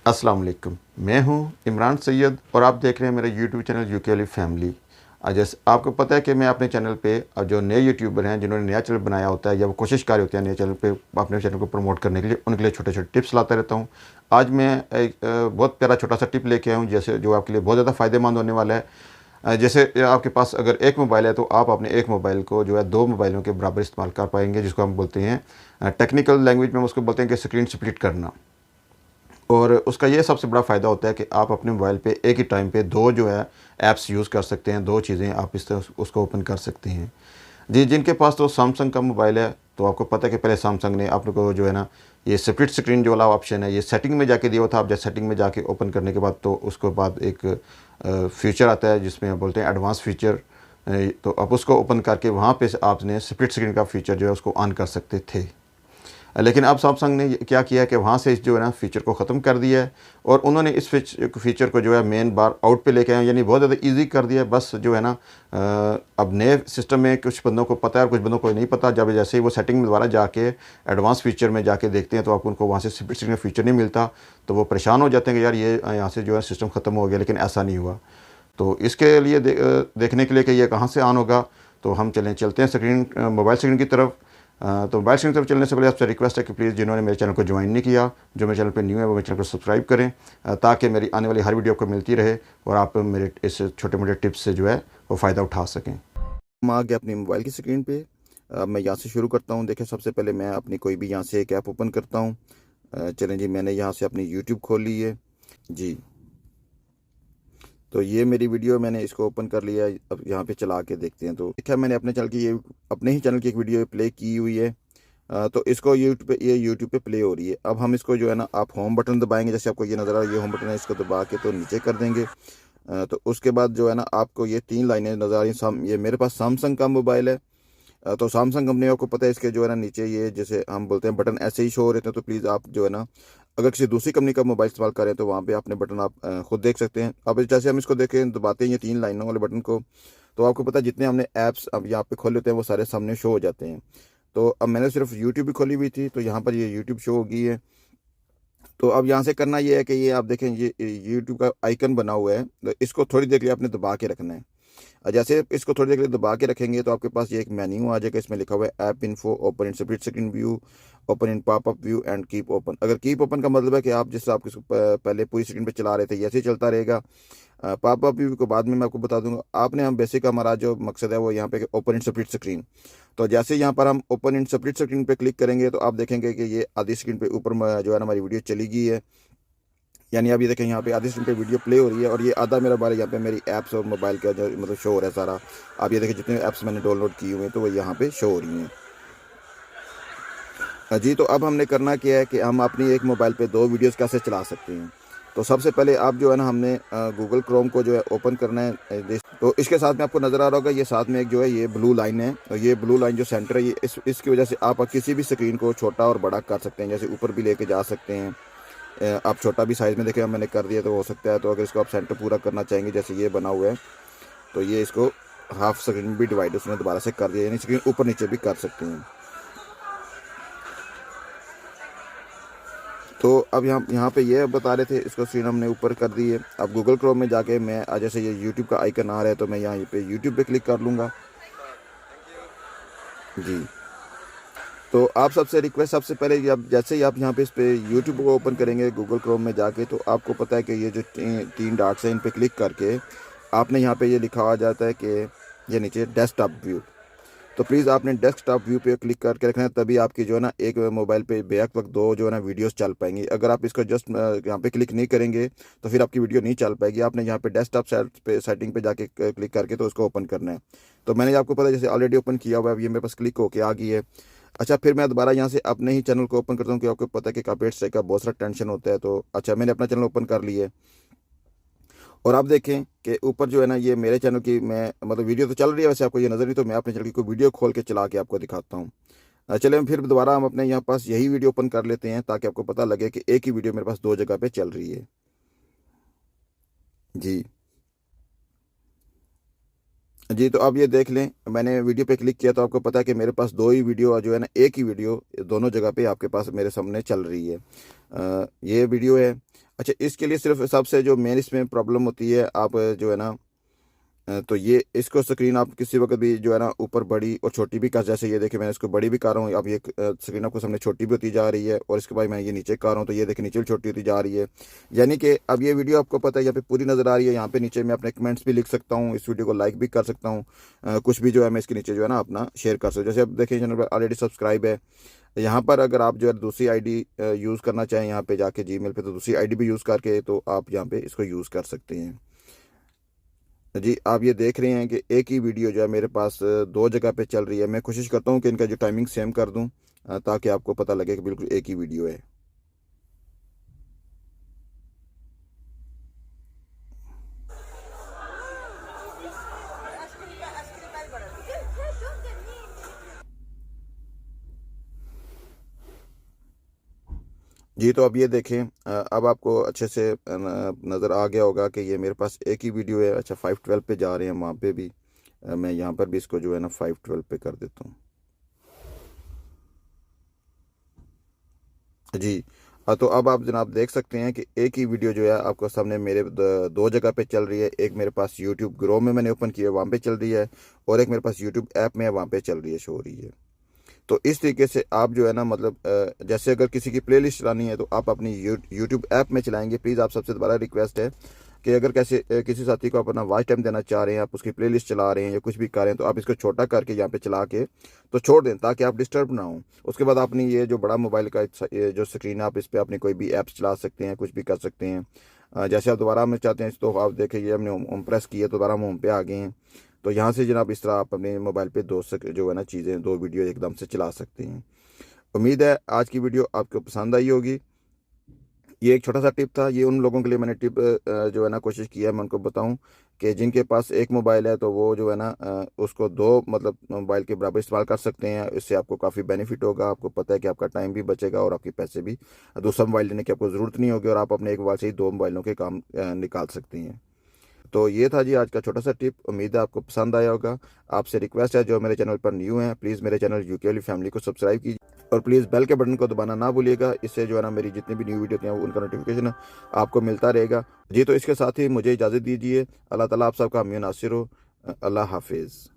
अस्सलाम वालेकुम। मैं हूं इमरान सैयद और आप देख रहे हैं मेरा यूट्यूब चैनल यूके वाली फैमिली। जैसे आपको पता है कि मैं अपने चैनल पे जो नए यूट्यूबर हैं जिन्होंने नया चैनल बनाया होता है या वो कोशिश कर रहे होते हैं नए चैनल पे अपने चैनल को प्रमोट करने के लिए, उनके लिए छोटे छोटे टिप्स लाता रहता हूँ। आज मैं एक बहुत प्यारा छोटा सा टिप लेके आया हूँ जैसे जो आपके लिए बहुत ज़्यादा फ़ायदेमंद होने वाला है। जैसे आपके पास अगर एक मोबाइल है तो आप अपने एक मोबाइल को जो है दो मोबाइलों के बराबर इस्तेमाल कर पाएंगे, जिसको हम बोलते हैं टेक्निकल लैंग्वेज में उसको बोलते हैं कि स्क्रीन स्प्लिट करना। और उसका ये सबसे बड़ा फ़ायदा होता है कि आप अपने मोबाइल पे एक ही टाइम पे दो जो है ऐप्स यूज़ कर सकते हैं, दो चीज़ें आप इस तरह उसको ओपन कर सकते हैं। जी, जिनके पास तो सैमसंग का मोबाइल है तो आपको पता है कि पहले सैमसंग ने आपको जो है ना ये स्प्लिट स्क्रीन जो वाला ऑप्शन है ये सेटिंग में जाके दिया हुआ था। आप जब सेटिंग में जाके ओपन करने के बाद तो उसके बाद एक फीचर आता है जिसमें आप बोलते हैं एडवांस फीचर। तो आप उसको ओपन करके वहाँ पे आपने स्प्लिट स्क्रीन का फीचर जो है उसको ऑन कर सकते थे। लेकिन अब सैमसंग ने क्या किया है कि वहाँ से इस जो है ना फ़ीचर को ख़त्म कर दिया है और उन्होंने इस फ़ीचर को जो है मेन बार आउट पे लेके आए, यानी बहुत ज़्यादा ईज़ी कर दिया है। बस जो है ना अब नए सिस्टम में कुछ बंदों को पता है और कुछ बंदों को नहीं पता। जब जैसे ही वो सेटिंग में दोबारा जाके एडवांस फ़ीचर में जाके देखते हैं तो आपको उनको वहाँ से स्प्लिट स्क्रीन का फ़ीचर नहीं मिलता, तो वो परेशान हो जाते हैं कि यार ये यहाँ से जो है सिस्टम ख़त्म हो गया, लेकिन ऐसा नहीं हुआ। तो इसके लिए देखने के लिए कि ये कहाँ से ऑन होगा, तो हम चलते हैं मोबाइल स्क्रीन की तरफ। तो मोबाइल स्क्रीन की तरफ चलने से पहले आपसे रिक्वेस्ट है कि प्लीज़ जिन्होंने मेरे चैनल को ज्वाइन नहीं किया, जो मेरे चैनल पे न्यू है, वो मेरे चैनल को सब्सक्राइब करें ताकि मेरी आने वाली हर वीडियो आपको मिलती रहे और आप मेरे इस छोटे मोटे टिप्स से जो है वो फ़ायदा उठा सकें। हम आ गए अपनी मोबाइल की स्क्रीन पे। मैं यहाँ से शुरू करता हूँ। देखिए, सबसे पहले मैं अपनी कोई भी यहाँ से एक ऐप ओपन करता हूँ। चलें जी, मैंने यहाँ से अपनी यूट्यूब खोल ली है जी। तो ये मेरी वीडियो, मैंने इसको ओपन कर लिया है। अब यहाँ पे चला के देखते हैं। तो देखा, मैंने अपने ही चैनल की एक वीडियो प्ले की हुई है। तो इसको यूट्यूब पे प्ले हो रही है। अब हम इसको जो है ना, आप होम बटन दबाएंगे, जैसे आपको ये नज़र आ रहा है, ये होम बटन है, इसको दबा के तो नीचे कर देंगे। तो उसके बाद जो है ना, आपको ये तीन लाइनें नज़र आ रही हैं। ये मेरे पास सैमसंग का मोबाइल है। तो सैमसंग कंपनी, आपको पता है, इसके जो है ना नीचे ये जैसे हम बोलते हैं बटन ऐसे ही शो हो रहे थे। तो प्लीज़ आप जो है ना, अगर किसी दूसरी कंपनी का मोबाइल इस्तेमाल करें तो वहाँ पे अपने बटन आप खुद देख सकते हैं। अब जैसे हम इसको देखें, दबाते हैं ये तीन लाइनों वाले बटन को, तो आपको पता है जितने हमने ऐप्स अब यहाँ पे खोले होते हैं वो सारे सामने शो हो जाते हैं। तो अब मैंने सिर्फ यूट्यूब भी खोली हुई थी, तो यहाँ पर ये यूट्यूब शो हो गई है। तो अब यहाँ से करना ये है कि ये आप देखें, ये यूट्यूब का आइकन बना हुआ है, तो इसको थोड़ी देर के लिए आपने दबा के रखना है। जैसे इसको थोड़ी देर के लिए दबा के रखेंगे तो आपके पास ये एक मेन्यू आ जाएगा। इसमें लिखा हुआ है app info, open in split screen view, open in popup view and keep open. अगर कीप ओपन का मतलब है कि आप जिस आप इसको पहले पूरी स्क्रीन पे चला रहे थे, ऐसे ही चलता रहेगा। पॉपअप व्यू को बाद में मैं आपको बता दूंगा। आपने हम बेसिक हमारा जो मकसद है वो यहाँ पे ओपन इन स्प्लिट स्क्रीन। तो जैसे यहाँ पर हम ओपन इन स्प्लिट स्क्रीन पे क्लिक करेंगे तो आप देखेंगे कि ये आधी स्क्रीन पे ऊपर जो है ना हमारी वीडियो चली गई है। यानी आप ये देखें, यहाँ पे आधी स्क्रीन पे वीडियो प्ले हो रही है और ये आधा मेरा बारे यहाँ पे मेरी ऐप्स और मोबाइल का जो मतलब शो हो रहा है सारा। आप ये देखें, जितने ऐप्स मैंने डाउनलोड किए हुए हैं तो वो यहाँ पे शो हो रही हैं। जी, तो अब हमने करना क्या है कि हम अपनी एक मोबाइल पे दो वीडियोस कैसे चला सकते हैं। तो सबसे पहले आप जो है ना, हमने गूगल क्रोम को जो है ओपन करना है। तो इसके साथ में आपको नज़र आ रहा होगा, ये साथ में एक जो है ये ब्लू लाइन है। और ये ब्लू लाइन जो सेंटर है, ये इसकी वजह से आप किसी भी स्क्रीन को छोटा और बड़ा कर सकते हैं, जैसे ऊपर भी लेके जा सकते हैं। आप छोटा भी साइज़ में देखें, मैंने कर दिया तो हो सकता है। तो अगर इसको आप सेंटर पूरा करना चाहेंगे, जैसे ये बना हुआ है, तो ये इसको हाफ स्क्रीन में भी डिवाइड उसने दोबारा से कर दिया, यानी स्क्रीन ऊपर नीचे भी कर सकते हैं। तो अब यहाँ पे ये बता रहे थे, इसको स्क्रीन हमने ऊपर कर दी है। अब गूगल क्रोम में जाके मैं जैसे ये यूट्यूब का आइकन आ रहा है तो मैं यहाँ पे यूट्यूब पे क्लिक कर लूँगा जी। तो आप सबसे रिक्वेस्ट, सबसे पहले जब जैसे ही आप यहाँ पे इस पे यूट्यूब को ओपन करेंगे गूगल क्रोम में जाके, तो आपको पता है कि ये जो तीन डॉट्स हैं इन पे क्लिक करके आपने यहाँ पे ये लिखा आ जाता है कि ये नीचे डेस्कटॉप व्यू। तो प्लीज़ आपने डेस्कटॉप व्यू पे क्लिक करके रखना है, तभी आपकी जो है ना एक मोबाइल पे बेहद वक्त दो जो है ना वीडियोस चल पाएंगी। अगर आप इसको जस्ट यहाँ पे क्लिक नहीं करेंगे तो फिर आपकी वीडियो नहीं चल पाएगी। आपने यहाँ पे डेस्कटॉप सेटिंग पे जाके क्लिक करके तो उसको ओपन करना है। तो मैंने आपको पता है जैसे ऑलरेडी ओपन किया हुआ है, अब ये मेरे पास क्लिक होके आ गई है। अच्छा, फिर मैं दोबारा यहाँ से अपने ही चैनल को ओपन करता हूँ कि आपको पता है कि कॉपीराइट स्ट्राइक का बहुत सारा टेंशन होता है। तो अच्छा, मैंने अपना चैनल ओपन कर लिया है और आप देखें कि ऊपर जो है ना, ये मेरे चैनल की मैं मतलब वीडियो तो चल रही है, वैसे आपको ये नज़र नहीं, तो मैं अपने चैनल की कोई वीडियो खोल के चला के आपको दिखाता हूँ। चले, हम फिर दोबारा हम अपने यहाँ पास यही वीडियो ओपन कर लेते हैं ताकि आपको पता लगे कि एक ही वीडियो मेरे पास दो जगह पे चल रही है जी। जी, तो आप ये देख लें, मैंने वीडियो पे क्लिक किया तो आपको पता है कि मेरे पास 2 ही वीडियो जो है ना, एक ही वीडियो दोनों जगह पे आपके पास मेरे सामने चल रही है। ये वीडियो है। अच्छा, इसके लिए सिर्फ़ सबसे जो मेन इसमें प्रॉब्लम होती है, आप जो है ना, तो ये इसको स्क्रीन आप किसी वक़्त भी जो है ना ऊपर बड़ी और छोटी भी कर, जैसे ये देखिए मैंने इसको बड़ी भी कर रहा हूँ, अब ये स्क्रीन आपको सामने छोटी भी होती जा रही है, और इसके बाद मैं ये नीचे कर रहा हूँ तो ये देखिए नीचे भी छोटी होती जा रही है। यानी कि अब ये वीडियो आपको पता है यहाँ पे पूरी नज़र आ रही है, यहाँ पे नीचे मैं अपने कमेंट्स भी लिख सकता हूँ, इस वीडियो को लाइक भी कर सकता हूँ, कुछ भी जो है मैं इसके नीचे जो है ना अपना शेयर कर सकता हूँ। जैसे अब देखिए चैनल पर ऑलरेडी सब्सक्राइब है। यहाँ पर अगर आप जो है दूसरी आईडी यूज़ करना चाहें यहाँ पे जाके जीमेल पे, तो दूसरी आईडी भी यूज़ करके तो आप यहाँ पे इसको यूज़ कर सकते हैं। जी, आप ये देख रहे हैं कि एक ही वीडियो जो है मेरे पास 2 जगह पे चल रही है। मैं कोशिश करता हूँ कि इनका जो टाइमिंग सेम कर दूँ, ताकि आपको पता लगे कि बिल्कुल एक ही वीडियो है। जी, तो अब ये देखें, अब आपको अच्छे से नज़र आ गया होगा कि ये मेरे पास एक ही वीडियो है। अच्छा, 512 पे जा रहे हैं, वहाँ पे भी मैं यहाँ पर भी इसको जो है ना 512 पे कर देता हूँ। जी। तो अब आप जनाब देख सकते हैं कि एक ही वीडियो जो है आपको सामने मेरे 2 जगह पे चल रही है। एक मेरे पास यूट्यूब ग्रो में मैंने ओपन किया है, वहाँ पे चल रही है, और एक मेरे पास यूट्यूब ऐप में है, वहाँ पे चल रही है, शो हो रही है। तो इस तरीके से आप जो है ना, मतलब जैसे अगर किसी की प्लेलिस्ट चलानी है तो आप अपनी यूट्यूब ऐप में चलाएँगे। प्लीज़ आप सबसे दोबारा रिक्वेस्ट है कि अगर कैसे किसी साथी को आप अपना वॉच टाइम देना चाह रहे हैं, आप उसकी प्लेलिस्ट चला रहे हैं या कुछ भी कर रहे हैं, तो आप इसको छोटा करके यहाँ पे चला के तो छोड़ दें, ताकि आप डिस्टर्ब ना हों। उसके बाद अपनी ये जो बड़ा मोबाइल का ये जो स्क्रीन है, आप इस पे अपनी कोई भी ऐप्स चला सकते हैं, कुछ भी कर सकते हैं। जैसे आप दोबारा में चाहते हैं तो आप देखें, ये हमने होम प्रेस किया तो दोबारा हम होम पे आ गए हैं। तो यहाँ से जनाब इस तरह आप अपने मोबाइल पे जो है ना चीज़ें, 2 वीडियो एकदम से चला सकते हैं। उम्मीद है आज की वीडियो आपको पसंद आई होगी। ये एक छोटा-सा टिप था, ये उन लोगों के लिए मैंने टिप जो है ना कोशिश की है मैं उनको बताऊँ, कि जिनके पास एक मोबाइल है तो वो जो है ना उसको 2 मतलब मोबाइल के बराबर इस्तेमाल कर सकते हैं। इससे आपको काफ़ी बेनिफिट होगा, आपको पता है कि आपका टाइम भी बचेगा और आपके पैसे भी, दूसरा मोबाइल लेने की आपको ज़रूरत नहीं होगी, और आप अपने एक मोबाइल से ही 2 मोबाइलों के काम निकाल सकते हैं। तो ये था जी आज का छोटा सा टिप, उम्मीद है आपको पसंद आया होगा। आपसे रिक्वेस्ट है, जो मेरे चैनल पर न्यू हैं प्लीज़ मेरे चैनल यूके वाली फैमिली को सब्सक्राइब कीजिए, और प्लीज़ बेल के बटन को दबाना ना भूलिएगा। इससे जो है ना मेरी जितनी भी न्यू वीडियो होती हैं उनका नोटिफिकेशन आपको मिलता रहेगा। जी, तो इसके साथ ही मुझे इजाज़त दीजिए। अल्लाह ताला आप सबका हामी नासिर हो। अल्लाह हाफिज़।